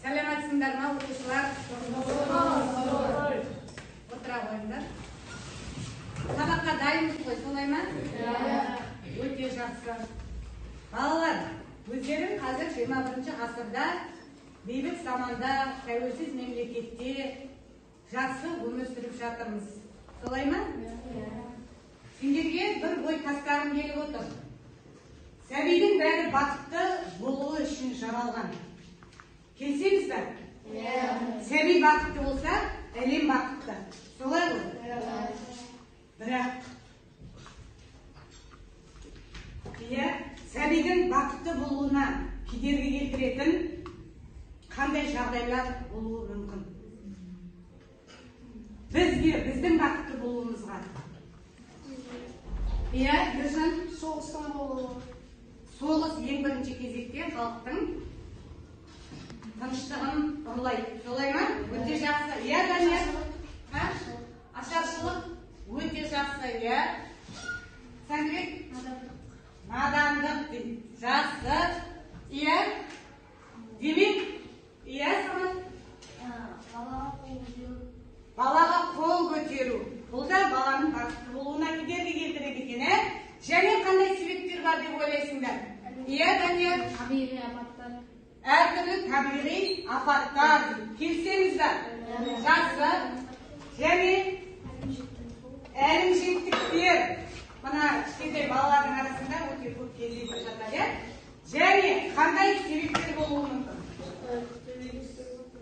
Сәлеметсіңдер ме, оқушылар? Отыра қойыңдар. Сабаққа дайынбыз ғой, солай ма? Өте жақсы. Балалар, өздерің қазір 21 ғасырда бейбіт заманда, тәуелсіз мемлекетте жақсы өмір сүріп жатырмыз. Солай ма? Сендерге бір ой тастағым келіп отыр. Сәбидің бәрі бақытты болуы үшін жаралған. Келсеңіз бе? Сәби бақытты болса, әлем бақытты. Солай ғой? Бірақ сәбидің бақытты болуына кедергі келтіретін қандай жағдайлар болуы мүмкін? Біздің бақытты болуымызға. Ержан, Соғыстың болуы. Соғыс ең бірінші кезекте халықтың тыныштығын ұрлайды. Солай ма? Өте жақсы. Данияр? Ашаршылық? Өте жақсы. Сәндірек? Надандық дейді. Жақсы. Демек? Самат? Балаға қол көтеру. Бұл да баланың бақытты болуына кедергі келтіреді екен, және қандай себептер бар деп ойлайсыңдар? Данияр? Табиғи апаттар. Әртүрлі табиғи апаттар. Келсеңіздер? Жақсы. Және әлімжеттіктер. Мына кішкентай балалардың арасында өте көп кездесіп жатады. Және қандай себептер болуы мүмкін?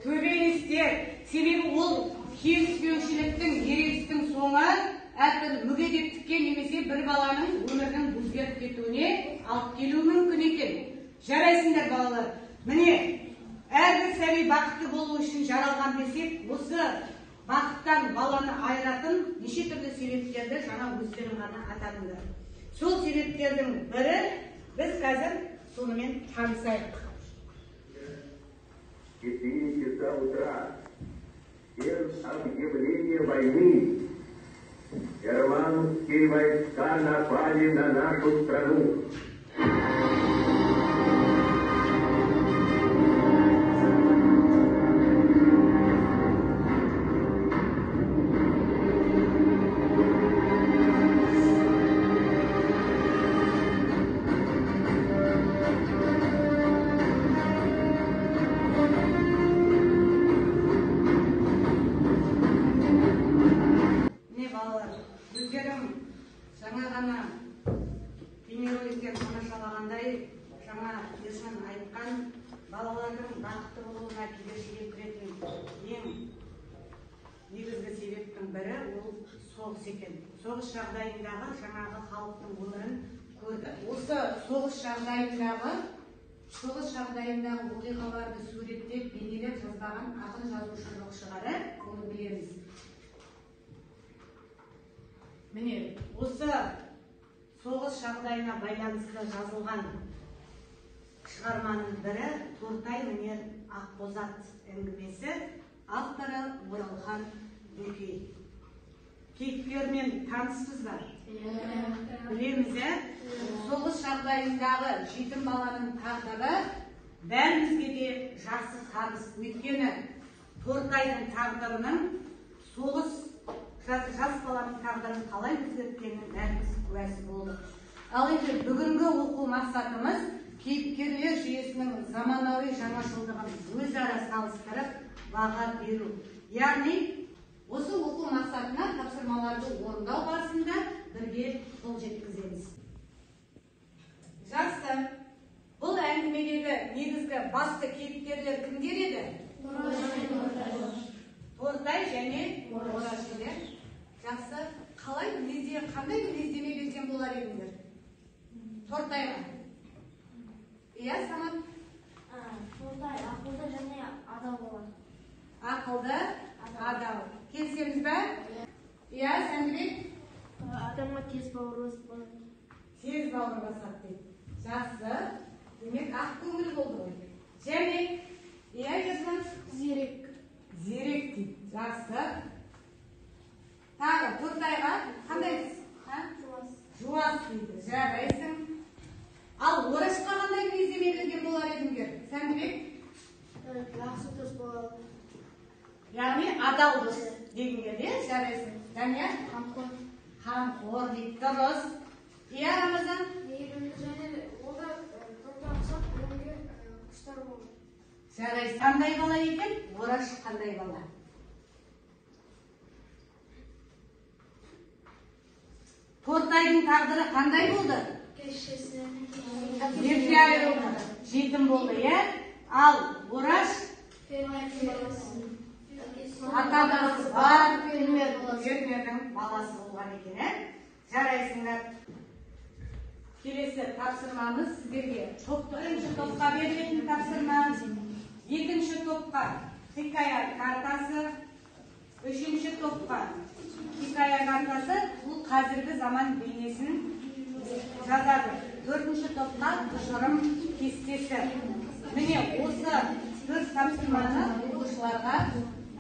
Төбелестер. Себебі ол келіспеушіліктің, ерегістің соңы әртүрлі мүгедектікке немесе бір баланың өмірінің өзгеріп кетуіне алып келуі мүмкін екен. Жарайсыңдар балалар. Міне, әрбір сәби бақытты болу үшін жаралған десек, осы бақыттан баланы айыратын неше түрлі себептерді жаңа өздерің ғана атадыңдар. Сол себептердің бірі біз қазір сонымен танысайық. 4 часа утра. Без объявления войны германские войска напали на нашу страну. Жаңа ғана бейнероликтен тамашалағандай, жаңа Ержан айтқан балалардың бақытты болуына кедергі келтіретін ең негізгі себептің бірі ол соғыс екен. Соғыс жағдайындағы жаңағы халықтың өмірін көрді. Осы соғыс жағдайындағы оқиғаларды суреттеп, бейнелеп жазбаған ақын жазушы жоқ шығар, оны білеміз. Міне, осы соғыс жағдайына байланысты жазылған шығарманың бірі Тортай мінер Ақбозат әңгімесі, авторы Оралхан Бөкей. Кейіпкермен таныспыз ба? Білеміз, соғыс жағдайындағы жетім баланың тағдыры бәрімізге де жақсы таныс. Өйткені Тортайдың тағдырының соғыс жас баланың тағдырын қалай өзгерткенін бәріміз куәсі болдық. Ал енді бүгінгі оқу мақсатымыз кейіпкерлер жүйесінің заманауи жаңашылдығын өзара салыстырып баға беру. Яғни, осы оқу мақсатына тапсырмаларды орындау барысында бірге қол жеткіземіз. Жақсы. Бұл әңгімедегі негізгі басты кейіпкерлер кімдер еді? Тортай және Орашылар. Жақсы. Қандай мінездеме берген болар едіңдер? Тортайға. Самат? Тортай ақылды және адал болады. Ақылды, адал. Келсеміз бе? Сәндірек? Адамға тез бауыр басып болады. Тез бауыр басады дейді. Жақсы. Демек, ақ көңіл болды ғой. Және? Ержан? Зерек. Зерек дейді. Жақсы. Тағы, Тортайға қандайсыз? Жуас дейді. Жарайсың. Ал Орашқа қандай мінездеме берген болар едіңдер? Сәндірек? жақсы дос болады. Яғни адал дос деген келді, жарайсың. Және қамқор дейді, дұрыс. Иә, Рамазан? Мейірімді және олар тоқтамсақ өмірге құштар болады. Жарайсың. Қандай бала екен? Ораш қандай бала? Тортайдың тағдыры қандай болды? Ерте айырылды, жетім болды, иә? Ал Ораш ата-анасы бар фермердің баласы болған екен, ә? Жарайсыңдар. Келесі тапсырмамыз сіздерге бірінші топқа берілетін тапсырма, екінші топқа хикая картасы, үшінші топқа хикая картасы, бұл қазіргі заман бейнесін жазады. Төртінші топқа тұжырым кестесі. Міне осы төрт тапсырманы оқушыларға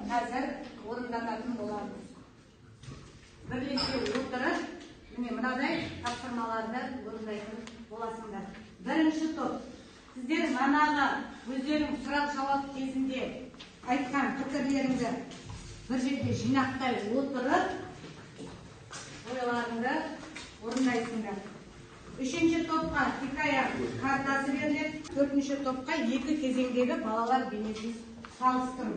қазір орындататын боламыз. Бірлесе отырып, міне мынадай тапсырмаларды орындайтын боласыңдар. Бірінші топ. Сіздер манағы өздерің сұрақ-жауап кезінде айтқан пікірлеріңді бір жерде жинақтай отырып, ойларыңды орындайсыңдар. Үшінші топқа хикая картасы беріледі. Төртінші топқа екі кезеңдегі балалар бейнесін салыстыру.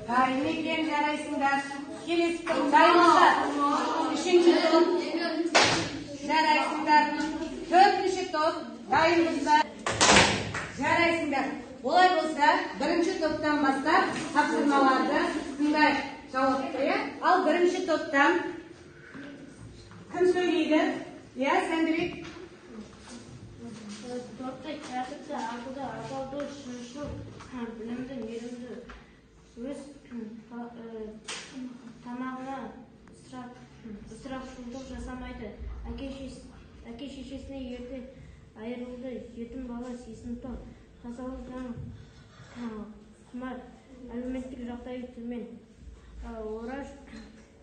Дайынекен жарайсыңдар. Келесі топ дайынсыздар. Үшінші топ жарайсыңдар. Төртінші топ дайынсыздар. Жарайсыңдар. Олай болса, бірінші топтан бастап тапсырмаларды тыңдай жауап қоя. Ал бірінші топтан кім сөйлейді? Иә, Сәндірек. Тортай тәртіпті, ақылды, адалды, шыншыл, білімді, мейірімді, өз тамағына ысырапшылдық жасамайды. Әке-шешесіне ерте айырылды, жетім бала сезімтал, тазалықтан құмар, әлеуметтік жағдайы төмен. Ораш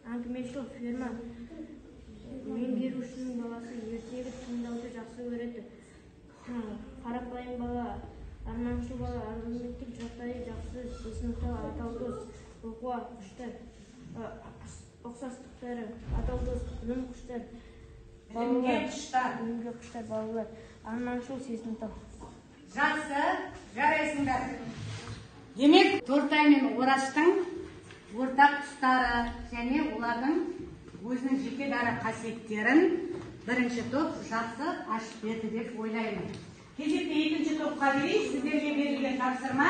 әңгімешіл ферма меңгерушінің баласы ертегі тыңдауды жақсы көреді. Қарапайым бала, арманшыл бала, әлеуметтік жағдайы жақсы, сезімтал, адал дос, оқуға құштар, ұқсастықтары, адал дос, білім құштар, Білімге құштар балалар, арманшыл, сезімтал. Жақсы, жарайсыңдар. Демек, Тортай мен Ораштың ортақ тұстары және олардың өзінің жеке дара қасиеттерін бірінші топ жақсы ашып берді деп ойлаймын. Кезекте екінші топқа берейік. Сіздерге берілген тапсырма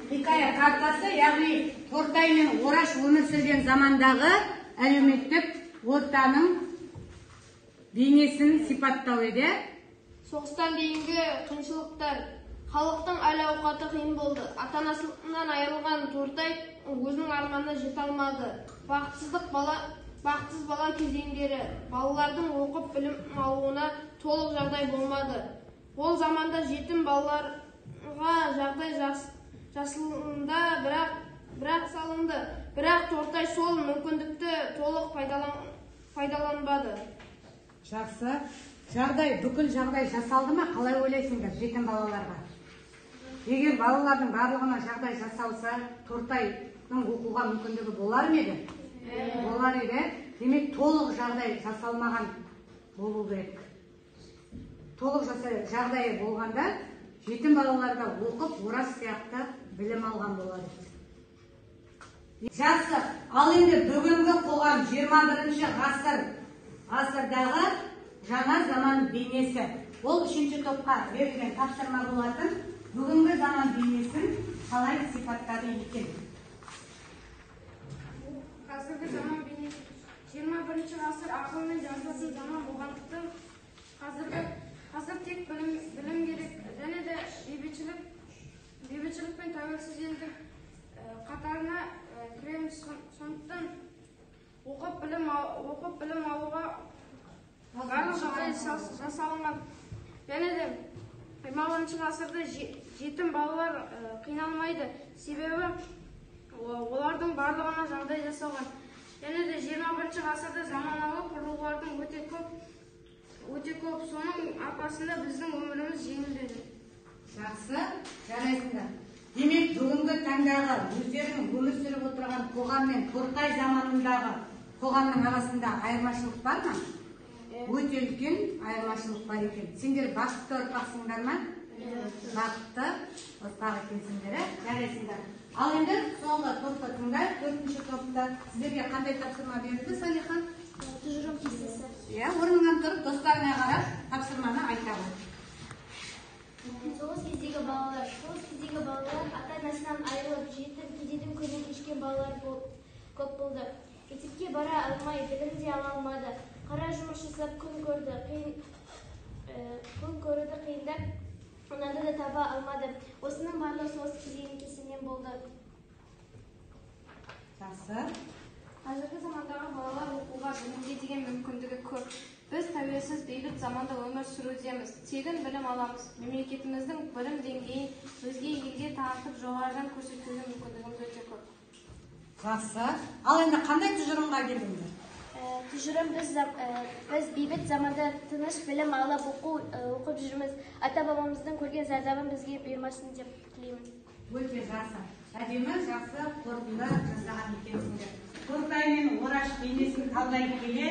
хикая картасы, яғни Тортай мен Ораш өмір сүрген замандағы әлеуметтік ортаның бейнесін сипаттау еді. Соғыстан дейінгі қиыншылықтар, халықтың әл-ауқаты қиын болды. Ата-анасынан айырылған Тортай өзінің арманына жете алмады. Бақытсыз бала кезеңдері, балалардың оқып білім алуына толық жағдай болмады. Ол заманда жетім балаларға жағдай жасалынды, бірақ салынды. Бірақ Тортай сол мүмкіндікті толық пайдаланбады. Жақсы. Бүкіл жағдай жасалды ма? Қалай ойлайсыңдар жетім балаларға? Егер балалардың барлығына жағдай жасалса, Тортайдың оқуға мүмкіндігі болар ма еді? Болар еді. Демек, толық жағдай жасалмаған болу керек. Толық жағдай болғанда, жетім балаларда оқып, Ораш сияқты білім алған болады. Жақсы. Ал енді бүгінгі қоғам 21-ші ғасырдағы жаңа заман бейнесі. Ол үшінші топқа берілген тапсырма болатын. Бүгінгі заман бейнесін қалай сипаттады екен? Қазіргі заман бейнесі 21 21 ғасыр ақыл мен жазбасын заман болғандықтан қазір тек білім керек және де бейбітшілік пен тәуелсіз елдің қатарына кіреміз. Сондықтан оқып білім алуға барлық жағдай жасалынған. Және де 20 ғасырда жетім балалар қиналмайды, себебі олардың барлығына жағдай жасалған. Және де 21 ғасырда заманауи құрылғылардың өте көп. Соның арқасында біздің өміріміз жеңілдеді. Жақсы, жарайсыңдар. Демек, бүгінгі таңдағы өздерінің өмір сүріп отырған қоғам мен Тортай заманындағы қоғамның арасында айырмашылық бар ма? Өте үлкен айырмашылық бар екен. Сендер бақытты ұрпақсыңдар ма? Бақытты ұрпақ екенсіңдер, жарайсыңдар. Ал енді соңғы топта тыңдар, 4-ші топта сіздерге қандай тапсырма берілді, Салихан? Тұжырым кестесі. Орныңнан тұрып, достарына қарап, тапсырманы айта ғой. Соғыс кездегі балалар ата-анасынан айырылып, жетім, кедейдің күнін кешкен балалар көп болды. Мектепке бара алмай, білім де ала алмады. Қара жұмыс жасап күн көруді қиындап, онарды да таба алмады. Осының барлығы соғыс кезеңінің кесірінен болды. Жақсы. Қазіргі замандағы балалар оқуға, білімге деген мүмкіндігі көп. Біз тәуелсіз бейбіт заманда өмір сүрудеміз. Тегін білім аламыз. Мемлекетіміздің білім деңгейін өзге елге танытып, жоғарыдан көрсетуге мүмкіндігіміз өте көп. Жақсы. Ал енді қандай тұжырымға келдіңдер? Тұжырым біз бейбіт заманда тыныш білім алып оқып жүрміз. Ата-бабамыздың көрген зардабын бізге бермесін деп тілеймін. Өте жақсы. Әдемі жақсы қорытынды жасаған екенсіңдер. Тортай мен Ораш бейнесін талдай келе,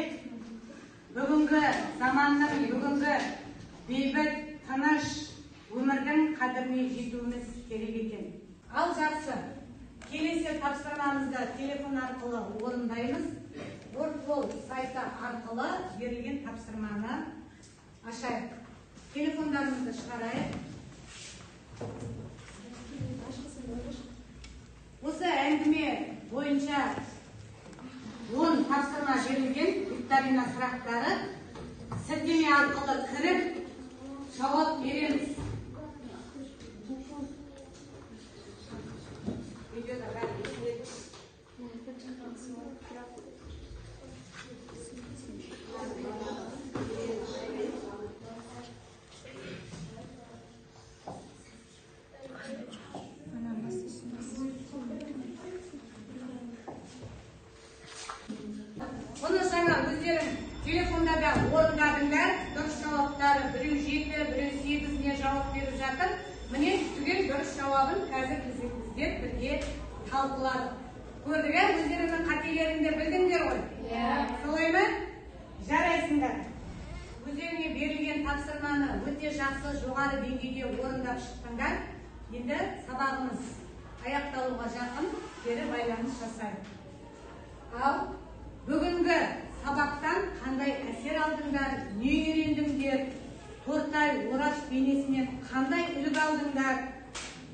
бүгінгі заманның, бүгінгі бейбіт, тыныш өмірдің қадіріне жетуіміз керек екен. Ал жақсы, келесі тапсырмамызды телефон арқылы орындаймыз. Wordwall сайты арқылы берілген тапсырманы ашайық. Телефондарымызды шығарайық. Осы әңгіме бойынша 10 тапсырма берілген викторина сұрақтары сілтеме арқылы кіріп жауап береміз. Оны жаңа өздерің телефондарда орындадыңдар, дұрыс жауаптары біреу 7, біреу 8-не жауап беріп жатыр. Міне түгел дұрыс жауабын қазір біздер бірге талқыладық. Көрдік, өздеріңнің қателеріңді білдіңдер ғой? Солай ма? Жарайсыңдар. Өздеріңе берілген тапсырманы өте жақсы, жоғары деңгейде орындап шықтыңдар. Енді сабағымыз аяқталуға жақын, кері байланыс жасайық. Ал бүгінгі сабақтан қандай әсер алдыңдар, не үйрендіңдер, Тортай, Ораш бейнесінен қандай үлгі алдыңдар,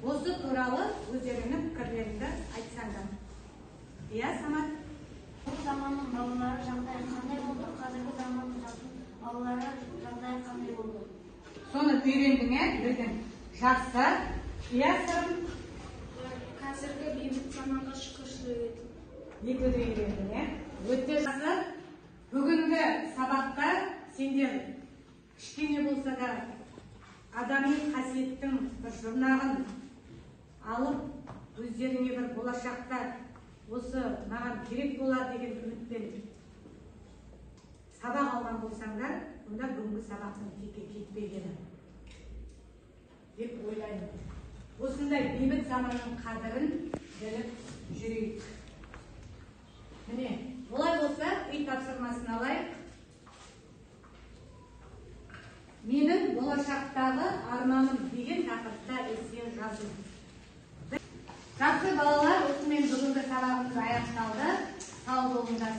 осы туралы өздеріңнің пікірлеріңді айтсаңдар. Иә, Самат? Бұл заманның балалары жағдайы қандай болды, қазіргі заманның балалары жағдайы қандай болды? Соны үйрендің, білдің. Жақсы. Иә, Сырым? Қазіргі бейбіт заманға шүкіршілік ету. Екіді үйрендің, өте жақсы. Бүгінгі сабақта сендер кішкене болса да адами қасиеттің бір жұрнағын алып, өздеріңе бір болашақта осы маған керек болар деген үмітпен сабақ алған болсаңдар, онда бүгінгі сабақтың текке кетпегені деп ойлаймын. Осындай бейбіт заманның қадірін біліп жүрейік. Міне, олай болса, үй тапсырмасын алайық. Менің болашақтағы арманым деген тақырыпта эссе жазу. Жақсы балалар, осымен бүгінгі сабағымыз аяқталды. Сау болыңдар.